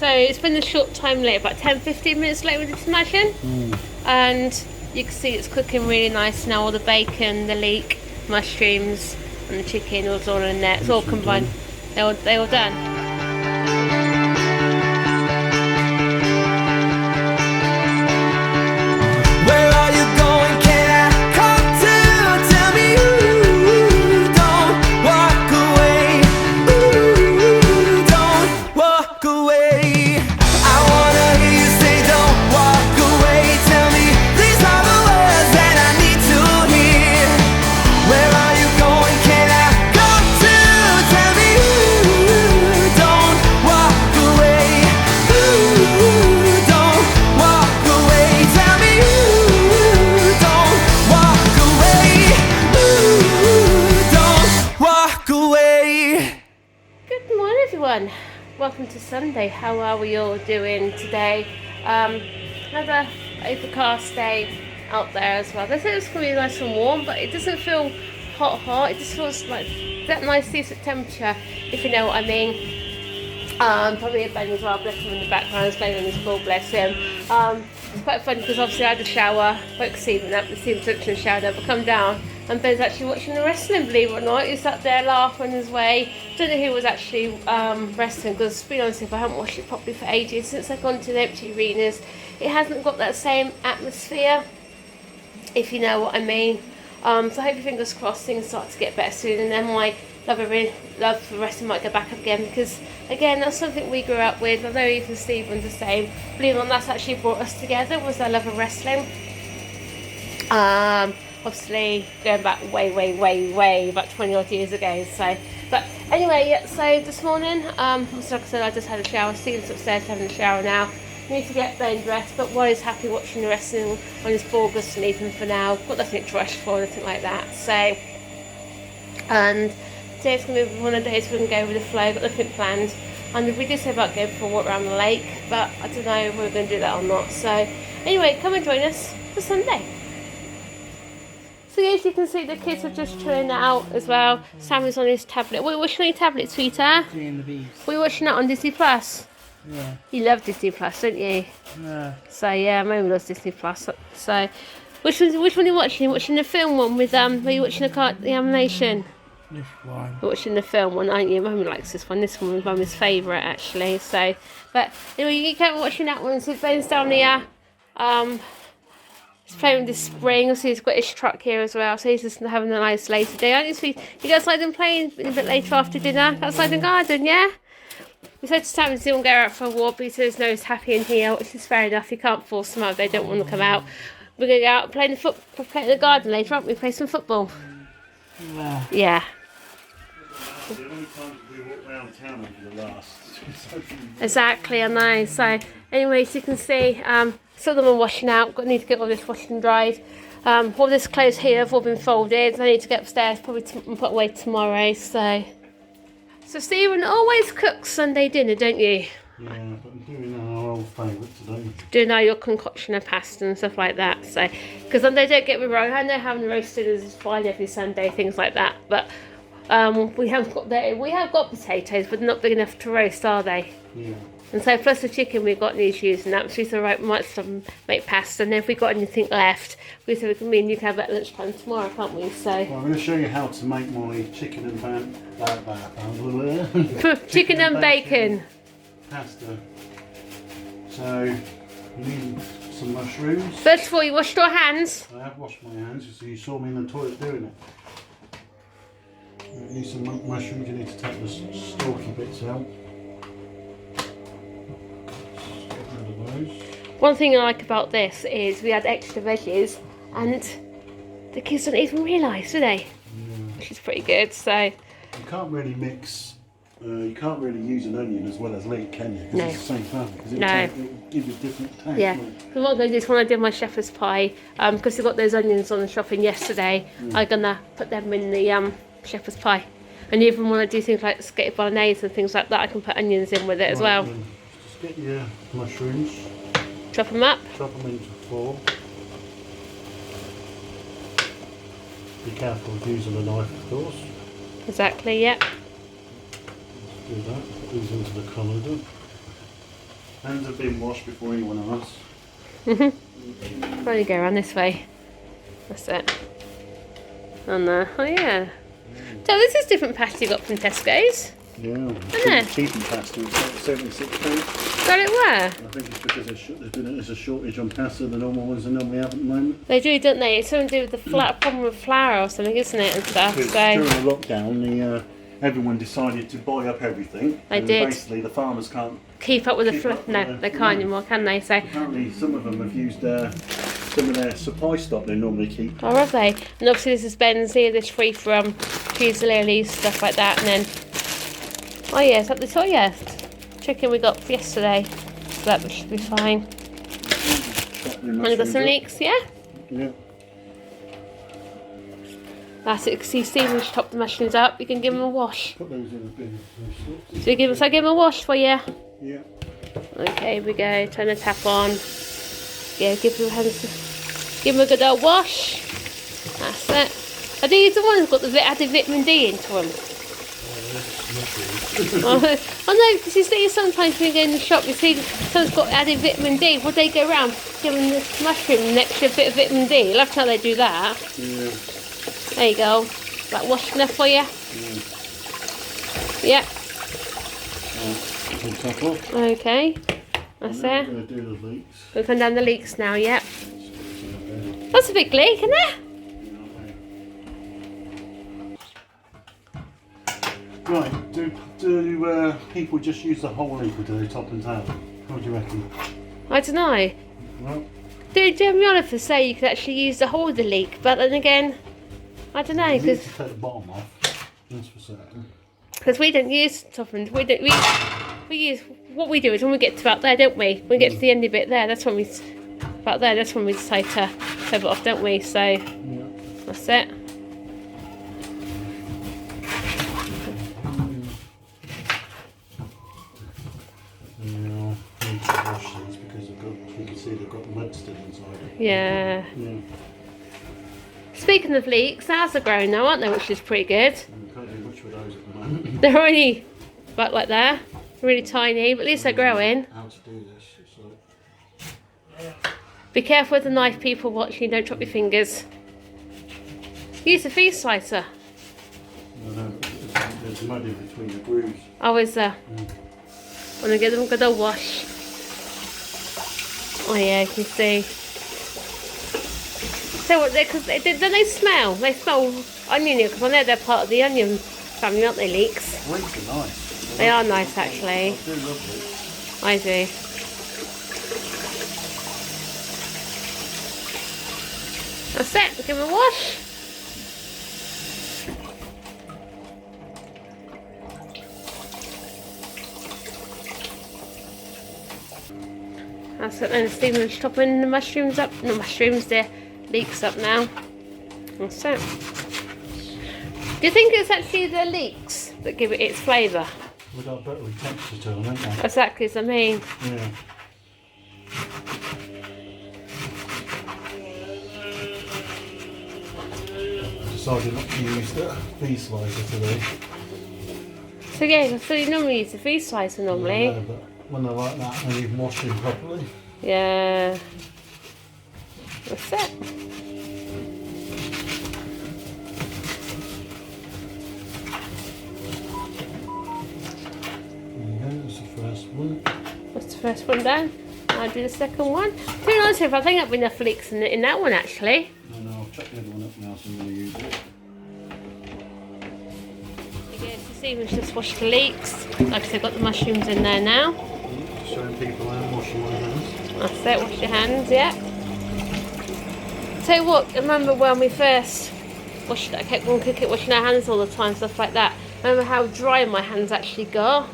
So it's been a short time late, about 10-15 minutes late with the smashing. And you can see it's cooking really nice now. All the bacon, the leek, mushrooms and the chicken was all in there. It's all combined. They all done. Welcome to Sunday. How are we all doing today? Another overcast day out there as well. They say it's going to be nice and warm, but it doesn't feel hot. It just feels like that nice decent temperature, if you know what I mean. Probably a Ben as well, bless him in the background, he's playing on his ball, bless him. It's quite funny because obviously I had a shower, woke Stephen up, Stephen took a shower, but come down and Ben's actually watching the wrestling, believe it or not. He sat there laughing his way. Don't know who was actually wrestling, because to be honest, if I haven't watched it properly for ages, since I've gone to the empty arenas, it hasn't got that same atmosphere, if you know what I mean. So I hope, fingers crossed, things start to get better soon, and then my love for wrestling might go back up again, because again, that's something we grew up with. I know even Stephen's the same. Believe it or not, that's actually brought us together, was our love of wrestling. Obviously going back way about 20 odd years ago. So, but anyway, yeah, so this morning, like I said, I just had a shower. Stephen's upstairs having a shower now. I need to get Ben dressed, but Warrior's happy watching the wrestling on his ball, good sleeping for now. Got nothing to rush for, nothing like that. So, and today's going to be one of the days we can go with the flow, got nothing planned. And we did say about going for a walk around the lake, but I don't know if we're going to do that or not. So anyway, come and join us for Sunday. So as you can see, the kids are just chilling out as well. Sammy's on his tablet. What are you watching on your tablet, sweetheart? Beauty and the Beast. What are you watching that on Disney Plus? Yeah. You love Disney Plus, don't you? Yeah. So yeah, Mum loves Disney Plus. So which one are you watching? You're watching the film one with are you watching the animation? This one. You're watching the film one, aren't you? Mum likes this one. This one was Mum's favourite actually. So, but anyway, you keep watching that one. So Ben's down here. He's playing with this spring. So he's got his truck here as well. So he's just having a nice later day. Aren't you, sweet? You go outside and play a bit later after dinner. Outside in the garden, yeah? We said to Sam and Zill go out for a walk, but he says no, he's happy in here, which is fair enough. You can't force them out if they don't want to come out. We're going to go out and play in the garden later, aren't we? Play some football. Yeah. Yeah. The only times we walk around town over the last. Exactly, I know. So anyway, so you can see some of them are washing out. Need to get all this washed and dried. All this clothes here have all been folded. I need to get upstairs, probably put away tomorrow. So Stephen always cooks Sunday dinner, don't you? Yeah, but I'm doing our old favourite today. Doing all your concoction of pasta and stuff like that. So, because they don't get me wrong, I know having roast dinners is fine every Sunday, things like that. But we have got potatoes, but they're not big enough to roast, are they? Yeah. And so plus the chicken we've got needs using that, so we said right, we might make pasta, and then if we got anything left, we said we can you can have that lunchtime tomorrow, can't we? So well, I'm going to show you how to make my chicken and chicken and bacon pasta. So you need some mushrooms. First of all, you washed your hands. I have washed my hands, so you saw me in the toilet doing it. You need some mushrooms. You need to take the stalky bits out. One thing I like about this is we had extra veggies and the kids don't even realise, do they? Yeah. Which is pretty good. So you can't really mix. You can't really use an onion as well as leek, can you? Because no. It's the same family. Because it'll give you different taste. Yeah. So what I'm going to do is when I did my shepherd's pie, because we got those onions on the shopping yesterday, I'm going to put them in the shepherd's pie. And even when I do things like spaghetti bolognese and things like that, I can put onions in with it as well. Just get your mushrooms. Chop them up. Chop them into 4. Be careful of using a knife, of course. Exactly, yep. Let's do that. Put these into the colander. Hands have been washed before anyone asks. Probably go around this way. That's it. On there. Oh yeah. So this is different pasta you got from Tesco's. Yeah. it? Cheapy pasta. It's like £76. Got it where? I think it's because there's a shortage on pasta. The normal ones they normally have at the moment. They do, don't they? It's something to do with the problem with flour or something, isn't it, and stuff. Because So during the lockdown, everyone decided to buy up everything. They and did. Basically, the farmers can't keep up with the keep flour. up with No, the- they can't no. anymore, can they? So, Apparently, some of them have used some of their supply stock they normally keep. oh, have they? And obviously this is Ben's here, this free from cheese lilies, stuff like that, and then oh yeah, is that the chicken we got for yesterday. So that should be fine. And we got some leeks, yeah? Yeah. That's it, because you see when you chop the mushrooms up, you can give them a wash. Put those in a bin. So give them a wash for you. Yeah. Okay, here we go. Turn the tap on. Yeah, give them a good old wash. That's it. Are these the ones got the added vitamin D into them? Oh no, because you see sometimes when you go in the shop, you see someone's got added vitamin D. Would they go around giving this mushroom an extra bit of vitamin D? Love how they do that. Yeah. There you go. That wash enough for you? Yep. Top off. Okay. That's it. We're going to do the leeks. We've gone down the leeks now, yep. That's a big leak, isn't it? Right, do people just use the whole leek or do they top and tail? What do you reckon? I don't know. Well, Do demographers say you could actually use the whole of the leek, but then again, I don't know, you need because to take the bottom off. That's for certain. we don't use top and we use what we do is when we get to about there, don't we? When we get to the end bit there, that's when we decide to take it off, don't we? So Yeah. that's it. Yeah, I need to wash these because you can see they've got the mud still inside. Yeah. Yeah. Speaking of leeks, ours are growing now, aren't they? Which is pretty good. You can't do much with those at the moment. They're only about like there, really tiny, but at least they're growing. How to do this? So. Be careful with the knife, people watching. Don't drop your fingers. Use a feed slicer. No, there's mud in between the grooves. Oh, is there? Want to give them a good old wash. Oh yeah, you can see. So what? Because don't they smell? They smell oniony. Because I know they're part of the onion family, aren't they? Leeks. Leeks are nice. They are nice, actually. I do love leeks. I do. That's it. Give them a wash. That's it then. Stephen's chopping the mushrooms up. No mushrooms, the leeks up now. That's it. Do you think it's actually the leeks that give it its flavour? We've got a buttery texture to them, haven't we? Exactly as I mean. Yeah. Decided not to use the feed slicer today. So yeah, so you normally use the feed slicer normally. Yeah, but when they're like that, they need washing properly. Yeah. That's it. There you go, that's the first one. That's the first one down. I'll do the second one. To be honest, I think I've enough leeks in that one actually. No, I'll chuck the other one up now, so I'm going to use it. Yeah, so Stephen's just washed the leeks. Like I said, got the mushrooms in there now. Just showing people how to wash your hands. That's it, wash your hands, yeah. Tell you what, remember when we first washed it, I kept on cooking, washing our hands all the time, stuff like that. Remember how dry my hands actually got?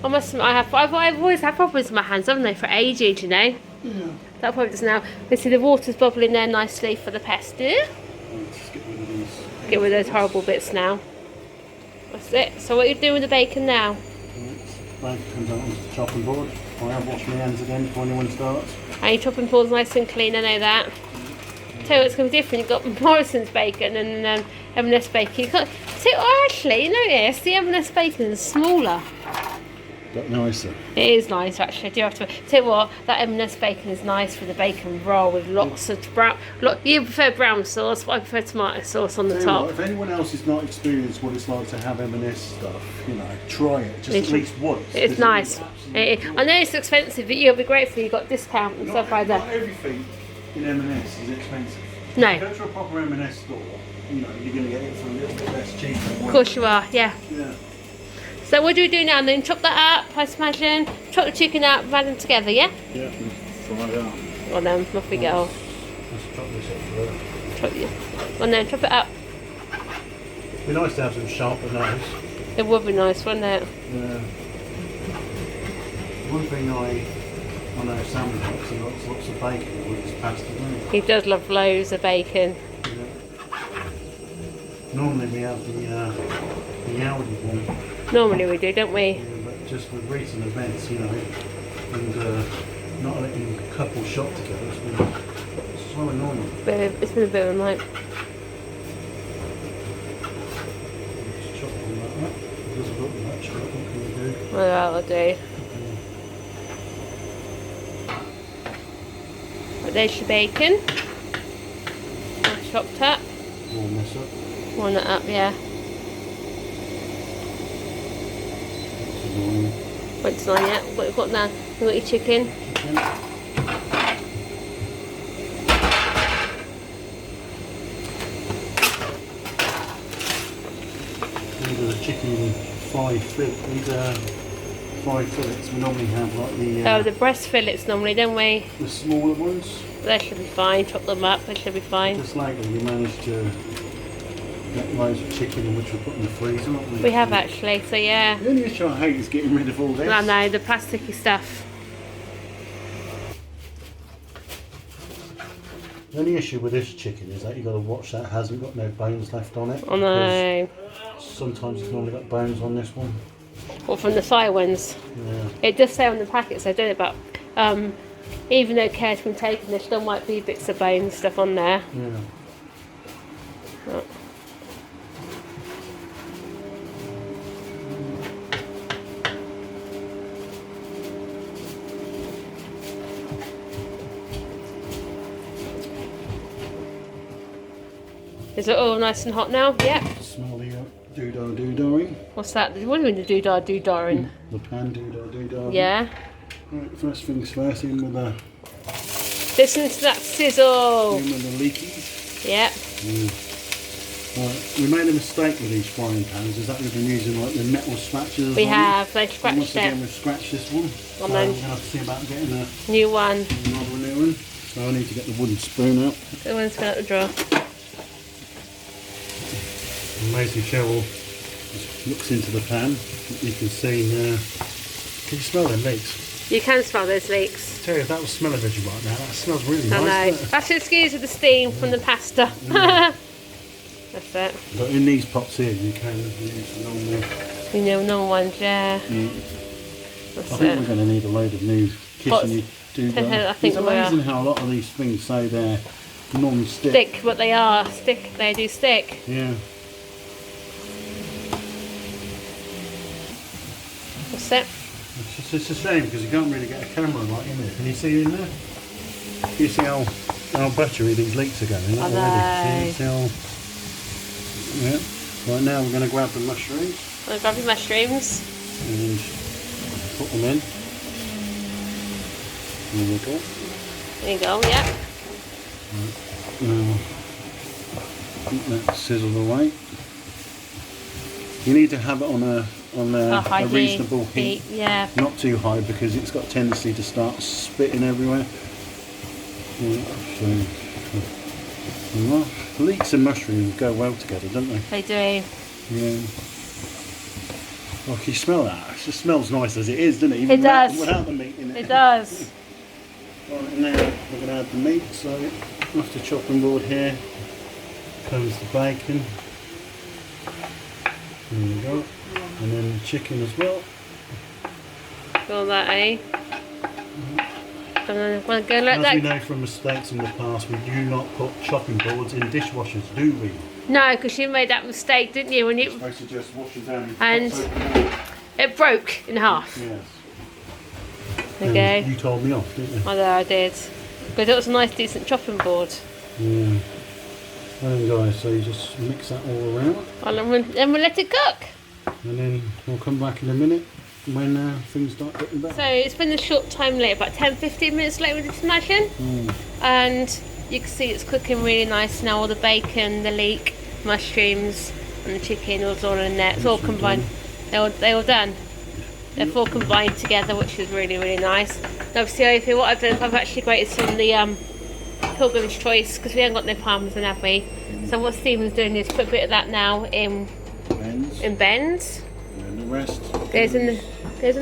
I must admit, I've always had problems with my hands, haven't I, for ages, you know? Yeah. That probably does now. You see the water's bubbling there nicely for the pesto. Let's get rid of these. Get rid of those horrible bits now. That's it. So what are you doing with the bacon now? Bacon comes out onto the chopping board. I have washed my hands again before anyone starts. And your chopping board's nice and clean, I know that. Tell you what's going to be different, you've got Morrison's bacon and M&S bacon. You've got, see, oh, actually, you notice the M&S bacon is smaller. But nicer. It is nice actually. I do have to tell you what, that M&S bacon is nice with the bacon roll with lots of brown. You prefer brown sauce, but I prefer tomato sauce on the Tell you top. what, if anyone else has not experienced what it's like to have M&S stuff, you know, try it just at least once. It's nice. I know it's expensive, but you'll be grateful you got discount and stuff like that. Not everything in M&S is expensive. No. If you go to a proper M&S store, you know, you're going to get it for a little bit less cheap. Of course you are, yeah. Yeah. So what do we do now then? Chop that up, I imagine. Chop the chicken up, add them together, yeah? Yeah, try it out. Well then, off we go. Let's chop this up first. Chop you. Well then, chop it up. It'd be nice to have some sharper knives. It would be nice, wouldn't it? Yeah. One thing I know Sam likes, he likes lots of bacon with his pasta, doesn't he? He does love loads of bacon. Yeah. Normally we have the Aldi one. Normally we do, don't we? Yeah, but just with recent events, you know, and not letting couples shop together, it's so annoying. It's been a bit of a night. Just chop them like that. It doesn't look much, but what can you do? Well, that'll do. But there's your bacon. All chopped up. Warm this up. Warm it up, yeah. It's annoying. Wait till on yet. What you've got now? You got your chicken. Chicken. These are the chicken five fillets. We normally have like The breast fillets normally, don't we? the smaller ones. They should be fine. Chop them up. They should be fine. Just lately we managed to get loads of chicken which we put in the freezer, haven't we? We have actually, so yeah. The only issue I hate is getting rid of all this. I know, the plasticky stuff. The only issue with this chicken is that you've got to watch that it hasn't got no bones left on it. I know. Sometimes it's normally got bones on this one. Or from the thigh ones. Yeah. It does say on the packet, so I don't know, but even though care's been taken, there still might be bits of bone stuff on there. Yeah. Oh. Is it all nice and hot now? Yeah. Smell the doodah-doodah-ing. What's that? What do you mean the doodah-doodah-ing? The pan doodah-doodah. Yeah. Right, first things first, in with the Listen to that sizzle. leakies. Yep. Right, we made a mistake with these frying pans, is that we've been using like the metal scratchers. We have. They And scratched once again it. we've scratched this one. So And we're then- going to have to see about getting New one. another new one. So I need to get the wooden spoon out. The one's going out the drawer. And Maisie Cheryl just looks into the pan. You can see, can you smell them leeks? You can smell those leeks. I tell you, if that was smell-o-veggie right now, that smells really I know. nice, doesn't it? That's excuse of the steam from the pasta. That's it. But in these pots here, you can use the normal. You know, no ones, yeah. I That's think we're it. going to need a load of new kitchen doodah. I think It's we are. amazing how a lot of these things say they're non-stick. Stick, but they are. Stick, they do stick. Yeah. That's it. It's a shame because you can't really get a camera right in there. Can you see in there? Can you see how buttery these leeks are going I already? know. Can you see how... Yeah. Right, now we're going to grab the mushrooms I'm going to grab your mushrooms. and put them in. There we go. There you go, yeah. Now, keep that sizzled away. You need to have it on a high reasonable heat. Yeah. Not too high because it's got a tendency to start spitting everywhere. Yeah, so, leeks and mushrooms go well together, don't they? They do. Yeah. Oh, can you smell that? It just smells nice as it is, doesn't it? It does. Without the meat in it. It does. Right, now we're going to add the meat, so off the chopping board here comes the bacon. There we go. And then the chicken as well. All that, eh? And then want to go like As we that. know from mistakes in the past, we do not put chopping boards in dishwashers, do we? No, because you made that mistake, didn't you? When You're you supposed to just wash it down And- It broke in half. Yes. Okay. You told me off, didn't you? I know I did. Because it was a nice decent chopping board. Yeah. Well then guys, so you just mix that all around. And then we'll let it cook. And then we'll come back in a minute when things start getting better. So it's been a short time late, about 10-15 minutes late with the smashing. And you can see it's cooking really nice now. All the bacon, the leek, mushrooms and the chicken was all in there. It's all combined. They're all done. They're all combined together, which is really, really nice. And obviously, what I've done is I've actually grated some of the Pilgrim's Choice because we haven't got no parmesan, have we? So what Stephen's doing is put a bit of that now in bends. And then the rest Goes in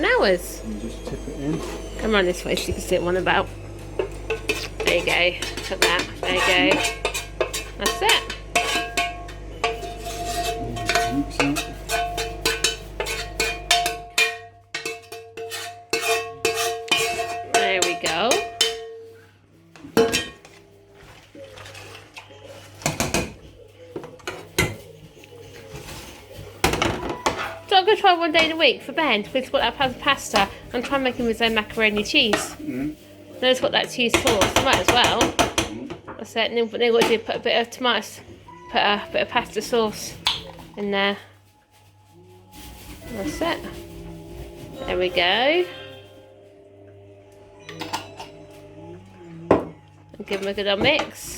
ours. and just tip it in. Come on this way so you can see it one about. There you go. Put that. There you go. That's it. Mix that. There we go. So I'm going to try one day in a week for Ben. We've got that pasta and try and make him his own macaroni cheese. Then it's got that cheese sauce. Might as well. That's it. And then what they've got to do, put a bit of tomatoes, put a bit of pasta sauce in there. That's it. There we go. And give them a good old mix.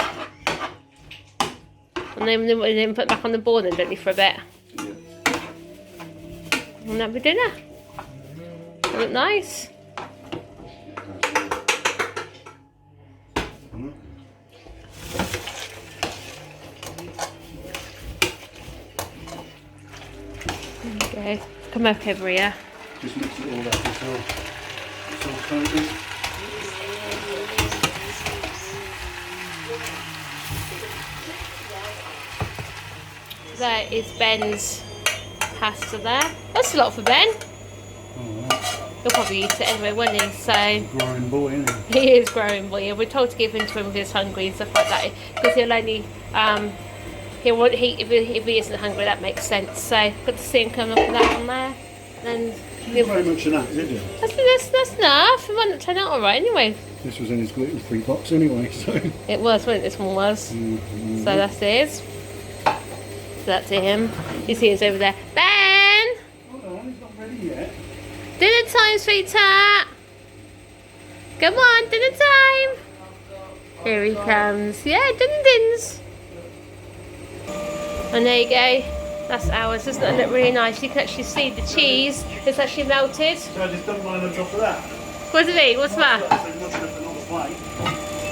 And then put it back on the board and don't you for a bit. And that'll be dinner. That look nice. There you go. Come over here. Just mix it all up until it's all coated. There is Ben's pasta there. That's a lot for Ben. He'll probably eat it anyway, won't he? So Growing boy, isn't he? he is growing boy. We're told to give him to him if he's hungry and stuff like that, because he'll only if he isn't hungry, that makes sense. So good to see him come up with that one there. Then Very much of that, did you? that's enough. It might not turn out all right anyway. This was in his gluten-free box anyway, so. It was, wasn't it? This one was. So that's his. So that's him. You see he's over there. Ben! Hold on, he's not ready yet. Dinner time, sweetheart. Come on, dinner time. Here he comes. Yeah, dins. And there you go. That's ours. Doesn't that look really nice? You can actually see the cheese. It's actually melted. So I just don't mind on top of that. What do you mean? What's that?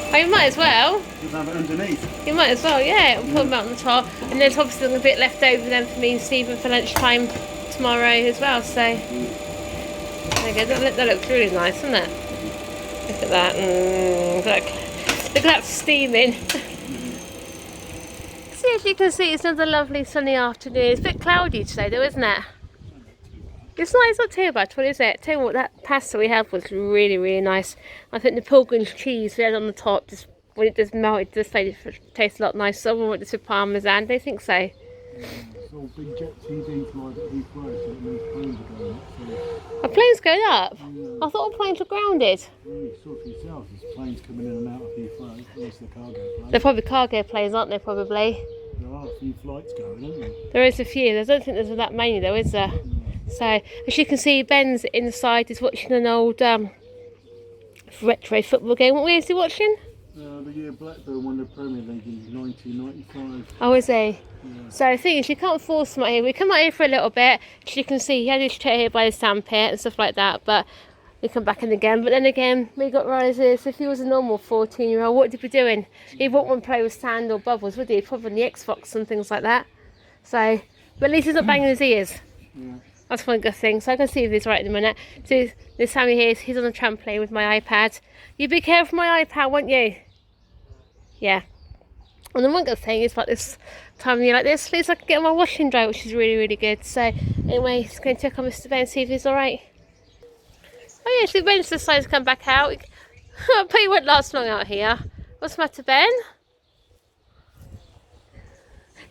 Oh, you might as well. Just have it underneath. You might as well, yeah. We'll put them out on the top. And there's obviously a bit left over then for me and Stephen for lunchtime tomorrow as well. So there you go. That looks really nice, doesn't it? Look at that. Look at that steaming. See, as you can see, it's another lovely sunny afternoon. It's a bit cloudy today though, isn't it? It's not too bad, what is it? Tell you what, that pasta we had was really, really nice. I think the Pilgrim's cheese we had on the top, just when it just melted, just tastes a lot nicer. Someone wanted some parmesan, do you think so? It's all big jet TV flight at Heathrow, so it means planes are going up. So. Are planes going up? I thought all planes were grounded. You saw for yourself, there's planes coming in and out of Heathrow, unless they're cargo planes. They're probably cargo planes, aren't they, probably? There are a few flights going, aren't there? There is a few. I don't think there's that many though, is there? So, as you can see, Ben's inside is watching an old retro football game. What is he watching? The year Blackburn won the Premier League in 1995. Oh, is he? Yeah. So the thing is, you can't force him out here. We come out here for a little bit. As you can see, he had his chair here by the sandpit and stuff like that, but we come back in again. But then again, we got rises. If he was a normal 14-year-old, what would he be doing? He wouldn't want to play with sand or bubbles, would he? Probably on the Xbox and things like that. So, but at least he's not banging his ears. Yeah. That's one good thing. So I can see if he's right in a minute. So this Sammy here, he's on the trampoline with my iPad. You be careful with my iPad, won't you? Yeah. And the one good thing is like this time of year like this, at least I can get my washing dry, which is really, really good. So anyway, just going to check on Mr. Ben, see if he's alright. Oh yeah, so Ben's decided to come back out. I bet he won't last long out here. What's the matter, Ben?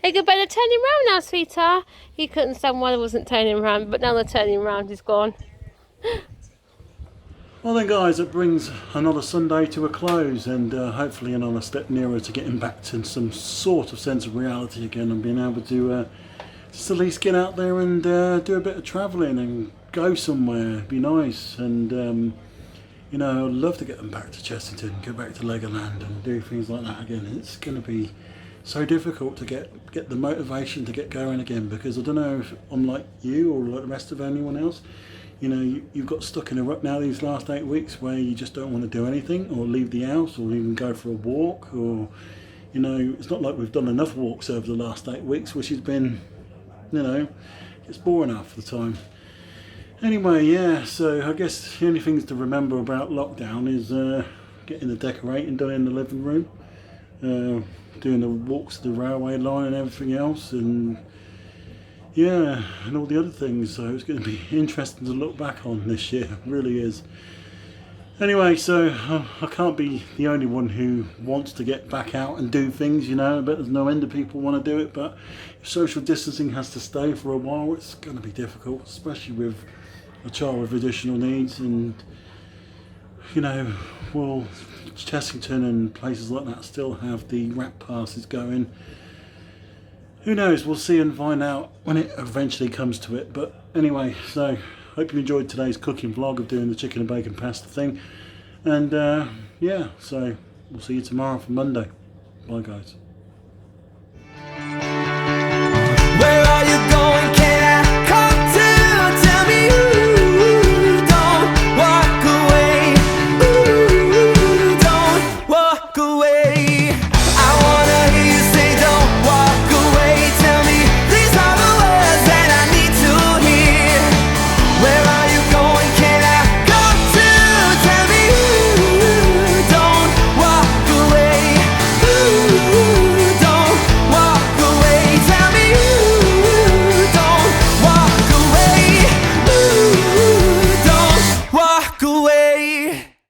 Hey, good, they're turning round now, sweetheart. He couldn't stand why I wasn't turning round, but now they're turning round. He's gone. Well then guys, it brings another Sunday to a close, and hopefully another step nearer to getting back to some sort of sense of reality again, and being able to just at least get out there and do a bit of travelling and go somewhere. It'd be nice. And you know, I'd love to get them back to Chessington, go back to Legoland and do things like that again. It's going to be so difficult to get the motivation to get going again, because I don't know if I'm like you or like the rest of anyone else. You know, you've got stuck in a rut now these last 8 weeks where you just don't want to do anything or leave the house or even go for a walk, or, you know, it's not like we've done enough walks over the last 8 weeks, which has been, you know, it's boring half the time. Anyway, yeah, so I guess the only things to remember about lockdown is getting the decorating done in the living room, doing the walks to the railway line and everything else, and yeah, and all the other things. So it's going to be interesting to look back on this year, it really is. Anyway, so I can't be the only one who wants to get back out and do things, you know. I bet there's no end of people want to do it, but if social distancing has to stay for a while, it's going to be difficult, especially with a child with additional needs. And, you know, well, Chessington and places like that still have the rat passes going. Who knows, we'll see and find out when it eventually comes to it. But anyway, so hope you enjoyed today's cooking vlog of doing the chicken and bacon pasta thing. And yeah, so we'll see you tomorrow for Monday. Bye guys.